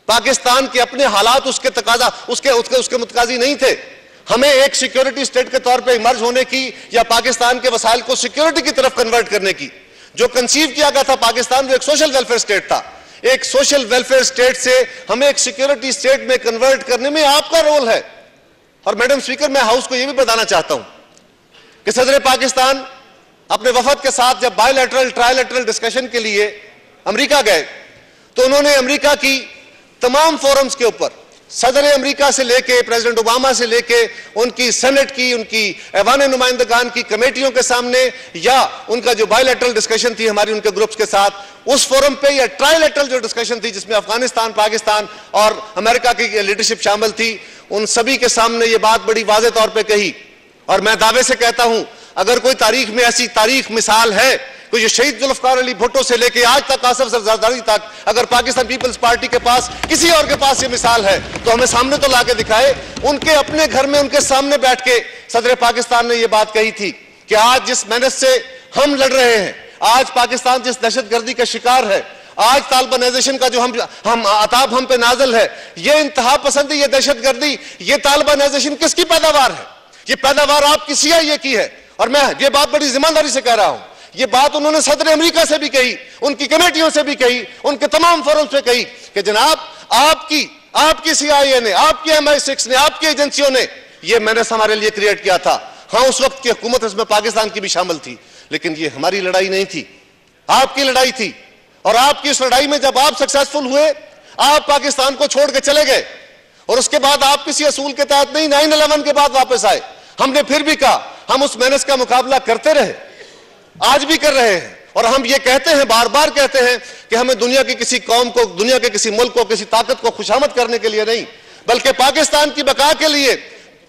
पाकिस्तान के अपने हालात उसके तकाजा उसके मुतकाजी नहीं थे। हमें एक सिक्योरिटी स्टेट के तौर पे इमर्ज होने की या पाकिस्तान के वसाइल को सिक्योरिटी की तरफ कन्वर्ट करने की जो कंसीव किया गया था पाकिस्तान, वो एक सोशल वेलफेयर स्टेट था। एक सोशल वेलफेयर स्टेट से हमें एक सिक्योरिटी स्टेट में कन्वर्ट करने में आपका रोल है। और मैडम स्पीकर, मैं हाउस को यह भी बताना चाहता हूं कि सदर पाकिस्तान अपने वफद के साथ जब बायलैटरल ट्रायलैटरल डिस्कशन के लिए अमेरिका गए तो उन्होंने अमेरिका की तमाम फोरम्स के ऊपर सदर अमेरिका से लेके प्रेसिडेंट ओबामा से लेके उनकी सेनेट की, उनकी ऐवान नुमाइंदगान की कमेटियों के सामने या उनका जो बायलैटरल डिस्कशन थी हमारी उनके ग्रुप्स के साथ, उस फोरम पे या ट्रायलैटरल जो डिस्कशन थी जिसमें अफगानिस्तान, पाकिस्तान और अमेरिका की लीडरशिप शामिल थी, उन सभी के सामने ये बात बड़ी वाज़ेह तौर पे कही। और मैं दावे से कहता हूं, अगर कोई तारीख में ऐसी तारीख मिसाल है, कोई शहीद जुल्फकार अली भुट्टो से लेके आज तक आसिफ जरदारी तक, अगर पाकिस्तान पीपल्स पार्टी के पास किसी और के पास ये मिसाल है तो हमें सामने तो लाके दिखाए। उनके अपने घर में उनके सामने बैठ के सदर पाकिस्तान ने ये बात कही थी कि आज जिस मेहनत से हम लड़ रहे हैं, आज पाकिस्तान जिस दहशतगर्दी का शिकार है, आज तालिबानाइजेशन का जो हम अताब हम पे नाजल है, ये इंतहा पसंदी, ये दहशतगर्दी, ये तालिबानाइजेशन किसकी पैदावार है? ये पैदावार आपकी CIA की है। और मैं ये बात बड़ी जिम्मेदारी से कह रहा हूं, ये बात उन्होंने सदर अमेरिका से भी कही, उनकी कमेटियों से भी कही, उनके तमाम फोरम से कही कि जनाब आपकी CIA ने, आपकी MI6 ने, आपकी एजेंसियों ने ये मैनेस हमारे लिए क्रिएट किया था। हाँ, उस वक्त की हुकूमत इसमें पाकिस्तान की भी शामिल थी, लेकिन ये हमारी लड़ाई नहीं थी, आपकी लड़ाई थी। और आपकी इस लड़ाई में जब आप सक्सेसफुल हुए, आप पाकिस्तान को छोड़ के चले गए और उसके बाद आप किसी असूल के तहत नहीं, 9/11 के बाद वापस आए। हमने फिर भी कहा हम उस मेहनत का मुकाबला करते रहे, आज भी कर रहे हैं। और हम ये कहते हैं, बार बार कहते हैं कि हमें दुनिया की किसी कौम को, दुनिया के किसी मुल्क को, किसी ताकत को खुशामद करने के लिए नहीं, बल्कि पाकिस्तान की बका के लिए,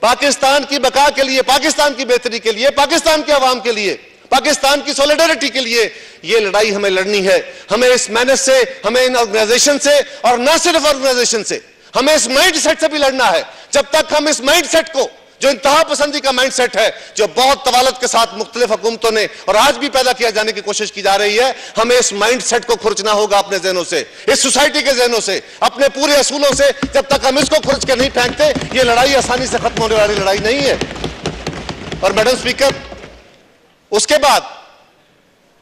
पाकिस्तान की बका के लिए, पाकिस्तान की बेहतरी के लिए, पाकिस्तान के अवाम के लिए, पाकिस्तान की सॉलिडारिटी के लिए ये लड़ाई हमें लड़नी है। हमें इस मेहनत से, हमें इन ऑर्गेनाइजेशन से, और न सिर्फ ऑर्गेनाइजेशन से, हमें इस माइंड सेट से भी लड़ना है। जब तक हम इस माइंड सेट को, जो इंतहा पसंदी का माइंड सेट है, जो बहुत तवालत के साथ मुख्तलिफ हुकूमतों ने और आज भी पैदा किया जाने की कोशिश की जा रही है, हमें इस माइंड सेट को खुरचना होगा अपने जहनों से, इस सोसाइटी के जहनों से, अपने पूरे असूलों से। जब तक हम इसको खुरच कर नहीं फेंकते, ये लड़ाई आसानी से खत्म होने वाली लड़ाई नहीं है। और मैडम स्पीकर, उसके बाद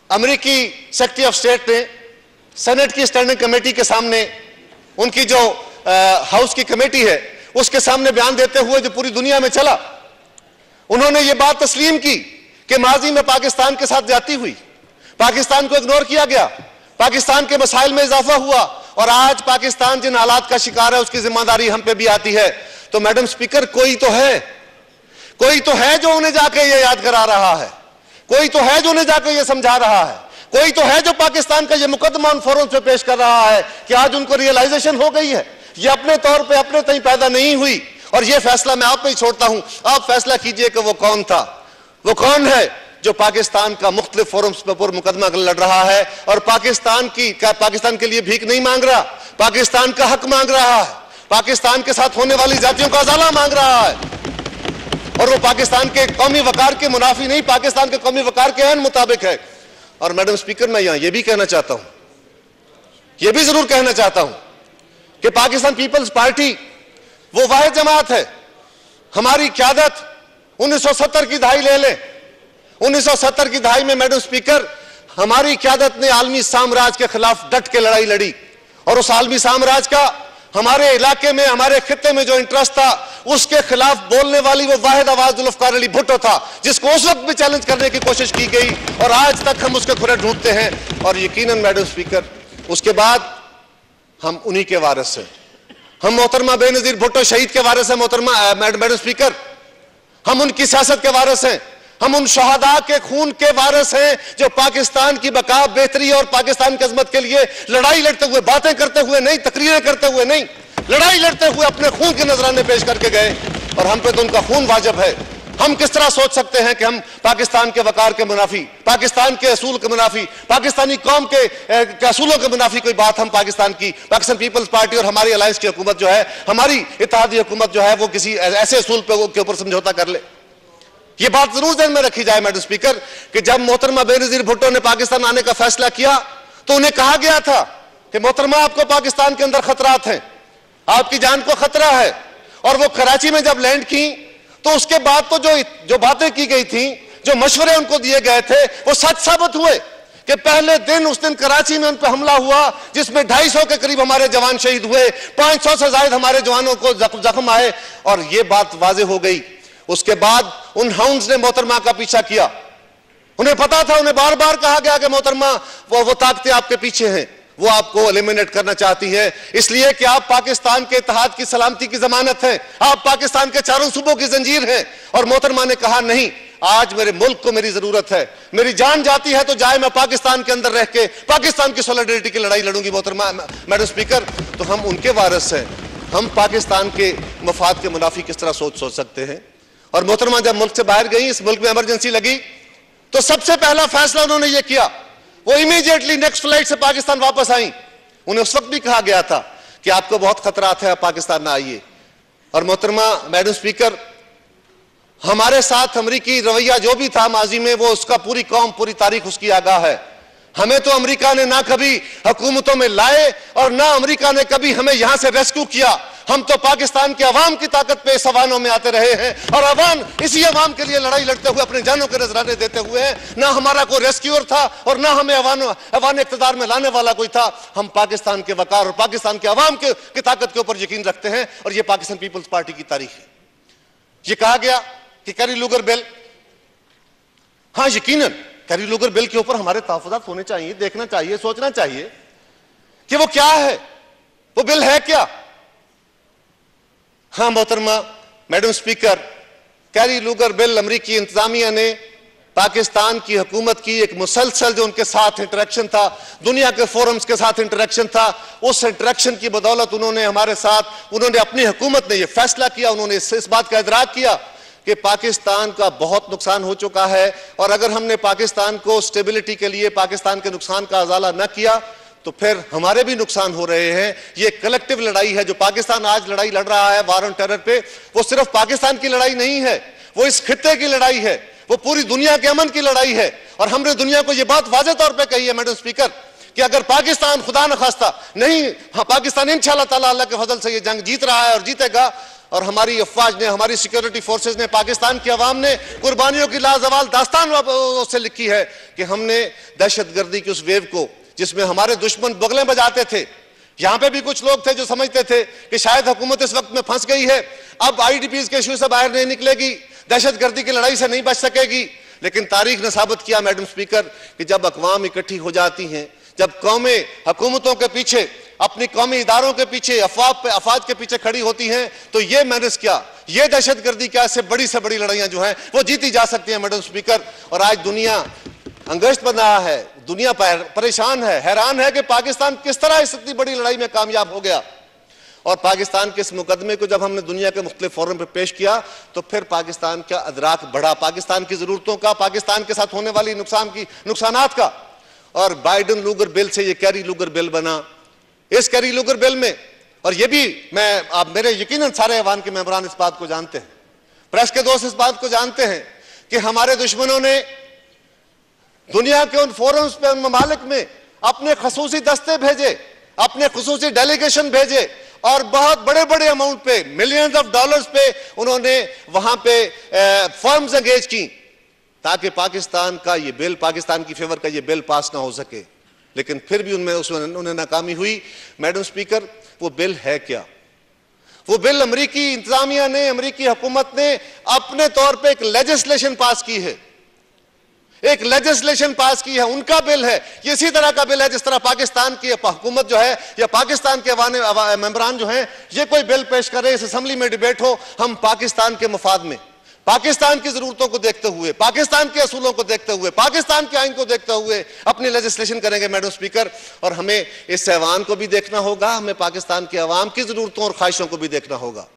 अमेरिकी सेक्रेटरी ऑफ स्टेट ने सेनेट की स्टैंडिंग कमेटी के सामने, उनकी जो हाउस की कमेटी है उसके सामने बयान देते हुए जो पूरी दुनिया में चला, उन्होंने ये बात तस्लीम की कि माजी में पाकिस्तान के साथ ज्यादती हुई, पाकिस्तान को इग्नोर किया गया, पाकिस्तान के मसाइल में इजाफा हुआ और आज पाकिस्तान जिन हालात का शिकार है उसकी जिम्मेदारी हम पे भी आती है। तो मैडम स्पीकर, कोई तो है जो उन्हें जाके ये याद करा रहा है, कोई तो है जो उन्हें जाके ये समझा रहा है, कोई तो है जो पाकिस्तान का ये मुकदमा उन फोरम पे पेश कर रहा है कि आज उनको रियलाइजेशन हो गई है, ये अपने तौर पे अपने तई पैदा नहीं हुई। और ये फैसला मैं आप पे ही छोड़ता हूं, आप फैसला कीजिए कि वो कौन था, वो कौन है जो पाकिस्तान का मुख्तलिफ फोरम्स पर मुकदमा लड़ रहा है और पाकिस्तान के लिए भीख नहीं मांग रहा, पाकिस्तान का हक मांग रहा है, पाकिस्तान के साथ होने वाली जातियों का अजाला मांग रहा है। और वो पाकिस्तान के कौमी वकार के मुनाफी नहीं, पाकिस्तान के कौमी वकार के ऐन मुताबिक है। और मैडम स्पीकर, मैं यहां ये भी कहना चाहता हूं, ये भी जरूर कहना चाहता हूं कि पाकिस्तान पीपल्स पार्टी वो वाहिद जमात है, हमारी क़यादत 1970 की दहाई ले लें, 1970 की दहाई में मैडम स्पीकर हमारी क़यादत ने आलमी साम्राज्य के खिलाफ डट के लड़ाई लड़ी और उस आलमी साम्राज्य का हमारे इलाके में, हमारे खित्ते में जो इंटरेस्ट था उसके खिलाफ बोलने वाली वो वाहिद आवाज जुल्फकार अली भुट्टो था, जिसको उस वक्त भी चैलेंज करने की कोशिश की गई और आज तक हम उसके खुरे ढूंढते हैं। और यकीनन मैडम स्पीकर, उसके बाद हम उन्हीं के वारिस हैं, हम मोहतरमा बेनजीर भुट्टो शहीद के वारिस हैं। मोहतरमा मैडम स्पीकर, हम उनकी सियासत के वारिस हैं, हम उन शहादा के खून के वारिस हैं जो पाकिस्तान की बका, बेहतरी और पाकिस्तान की अजमत के लिए लड़ाई लड़ते हुए, बातें करते हुए नहीं, तकरीरें करते हुए नहीं, लड़ाई लड़ते हुए अपने खून के नजराने पेश करके गए और हम पे तो उनका खून वाजिब है। हम किस तरह सोच सकते हैं कि हम पाकिस्तान के वकार के मुनाफी, पाकिस्तान के असूल के मुनाफी, पाकिस्तानी कौम के असूलों के मुनाफी कोई बात हम पाकिस्तान पीपल्स पार्टी और हमारी अलायंस की हुकूमत जो है, हमारी इत्तेहादी हुकूमत जो है, वो किसी ऐसे असूल के ऊपर समझौता कर ले। ये बात जरूर ध्यान में रखी जाए मैडम स्पीकर कि जब मोहतरमा बेनजीर भुट्टो ने पाकिस्तान आने का फैसला किया तो उन्हें कहा गया था कि मोहतरमा, आपको पाकिस्तान के अंदर खतरात हैं, आपकी जान को खतरा है। और वो कराची में जब लैंड की तो उसके बाद तो जो बातें की गई थी, जो मशवरे उनको दिए गए थे, वो सच साबित हुए कि पहले दिन उस दिन कराची में उन पर हमला हुआ जिसमें 250 के करीब हमारे जवान शहीद हुए, 500 से ज्यादा हमारे जवानों को जख्म आए। और ये बात वाजे हो गई। उसके बाद उन हाउंड्स ने मोहतरमा का पीछा किया। उन्हें पता था, उन्हें बार बार कहा गया कि मोहतरमा वो ताकतें आपके पीछे हैं, वो आपको एलिमिनेट करना चाहती है, इसलिए कि आप पाकिस्तान के इत्तेहाद की सलामती की जमानत हैं, आप पाकिस्तान के चारों सूबों की जंजीर हैं। और मोहतरमा ने कहा नहीं, आज मेरे मुल्क को मेरी जरूरत है, मेरी जान जाती है तो जाए, मैं पाकिस्तान के अंदर रह के पाकिस्तान की सॉलिडरिटी की लड़ाई लड़ूंगी। मोहतरमा मैडम स्पीकर, तो हम उनके वारिस हैं, हम पाकिस्तान के मफाद के मुनाफी किस तरह सोच सकते हैं। और मोहतरमा जब मुल्क से बाहर गई, इस मुल्क में इमरजेंसी लगी, तो सबसे पहला फैसला उन्होंने यह किया, वो इमीडिएटली नेक्स्ट फ्लाइट से पाकिस्तान वापस आई। उन्हें उस वक्त भी कहा गया था कि आपको बहुत खतरात है, आप पाकिस्तान ना आइए। और मोहतरमा मैडम स्पीकर, हमारे साथ अमरीकी रवैया जो भी था माजी में, वो उसका पूरी कौम, पूरी तारीख उसकी आगाह है। हमें तो अमेरिका ने ना कभी हुकूमतों में लाए और ना अमेरिका ने कभी हमें यहां से रेस्क्यू किया। हम तो पाकिस्तान के अवाम की ताकत पे इस अवानों में आते रहे हैं और अवाम इसी अवाम के लिए लड़ाई लड़ते हुए अपने जानों के नजराने देते हुए हैं। ना हमारा कोई रेस्क्यूअर था और ना हमें अवान इक़्तिदार में लाने वाला कोई था। हम पाकिस्तान के वकार और पाकिस्तान के अवाम की ताकत के ऊपर यकीन रखते हैं और ये पाकिस्तान पीपल्स पार्टी की तारीख है। ये कहा गया कि कैरी लूगर बिल, हाँ यकीनन कैरी लूगर बिल के ऊपर हमारे तहफ़्फ़ुज़ात होने चाहिए, देखना चाहिए, सोचना चाहिए कि वो क्या है, वो बिल है क्या। हाँ मोहतरमा मैडम स्पीकर, कैरी लूगर बिल अमरीकी इंतजामिया ने पाकिस्तान की हुकूमत की एक मुसलसल जो उनके साथ इंटरेक्शन था, दुनिया के फोरम्स के साथ इंटरेक्शन था, उस इंटरेक्शन की बदौलत उन्होंने हमारे साथ, उन्होंने अपनी हुकूमत ने यह फैसला किया, उन्होंने इस बात का इदराक किया कि पाकिस्तान का बहुत नुकसान हो चुका है और अगर हमने पाकिस्तान को स्टेबिलिटी के लिए पाकिस्तान के नुकसान का अजाला न किया तो फिर हमारे भी नुकसान हो रहे हैं। ये कलेक्टिव लड़ाई है जो पाकिस्तान आज लड़ाई लड़ रहा है वार ऑन टेरर पे, वो सिर्फ पाकिस्तान की लड़ाई नहीं है, वो इस खित्ते की लड़ाई है, वो पूरी दुनिया के अमन की लड़ाई है। और हमने दुनिया को ये बात वाज़ेह तौर पे कही है मैडम स्पीकर कि अगर पाकिस्तान खुदा न खास्ता नहीं, हाँ पाकिस्तान इंशाअल्लाह ताला अल्लाह के फजल से ये जंग जीत रहा है और जीतेगा। और हमारी अफवाज ने, हमारी सिक्योरिटी फोर्सेस ने, पाकिस्तान की अवाम ने कुर्बानियों की लाजवाल दास्तान उससे लिखी है कि हमने दहशतगर्दी की उस वेव को, जिसमें हमारे दुश्मन बगलें बजाते थे, यहां पे भी कुछ लोग थे जो समझते थे कि शायद हुकूमत इस वक्त में फंस गई है, अब आईडीपीज के इशू से बाहर नहीं निकलेगी, दहशतगर्दी की लड़ाई से नहीं बच सकेगी। लेकिन तारीख ने साबित किया मैडम स्पीकर कि जब अक़वाम इकट्ठी हो जाती हैं, जब कौमें हुकूमतों के पीछे, अपनी कौमी इदारों के पीछे, अफवाज के पीछे खड़ी होती हैं, तो ये मैनेज क्या, ये दहशतगर्दी क्या, इससे बड़ी लड़ाइयां जो हैं वो जीती जा सकती हैं मैडम स्पीकर। और आज दुनिया अंगश्त बन रहा है, दुनिया परेशान है, हैरान है कि पाकिस्तान किस तरह इस इतनी बड़ी लड़ाई में कामयाब हो गया। और पाकिस्तान के इस मुकदमे को जब हमने दुनिया के मुख्तलिफ फोरम पर पेश किया तो फिर पाकिस्तान का अदराक बढ़ा, पाकिस्तान की जरूरतों का, पाकिस्तान के साथ होने वाली नुकसानात का। और बाइडन लूगर बिल से ये कैरी लूगर बिल बना। इस कैरी लूगर बिल में, और ये भी मैं, आप मेरे यकीनन सारे ऐवान के मेंबरान इस बात को जानते हैं, प्रेस के दोस्त इस बात को जानते हैं कि हमारे दुश्मनों ने दुनिया के उन फोरम्स पे, उन ममालिक में अपने खसूसी दस्ते भेजे, अपने खसूसी डेलीगेशन भेजे और बहुत बड़े बड़े अमाउंट पे, मिलियंस ऑफ डॉलर्स पे उन्होंने वहां पे फर्म्स एंगेज की ताकि पाकिस्तान का ये बिल, पाकिस्तान की फेवर का ये बिल पास ना हो सके। लेकिन फिर भी उन्हें नाकामी हुई। मैडम स्पीकर, वो बिल है क्या? वो बिल अमरीकी इंतजामिया ने, अमरीकी हुकूमत ने अपने तौर पे एक लेजिस्लेशन पास की है, एक लेजिस्लेशन पास की है, उनका बिल है। ये इसी तरह का बिल है जिस तरह पाकिस्तान की हुकूमत जो है या पाकिस्तान के मेंबरान जो हैं, ये कोई बिल पेश करे, इस असेंबली में डिबेट हो, हम पाकिस्तान के मफाद में, पाकिस्तान की जरूरतों को देखते हुए, पाकिस्तान के असूलों को देखते हुए, पाकिस्तान के आइन को देखते हुए अपनी लेजिस्लेशन करेंगे मैडम स्पीकर। और हमें इस ऐवान को भी देखना होगा, हमें पाकिस्तान के अवाम की जरूरतों और ख्वाहिशों को भी देखना होगा।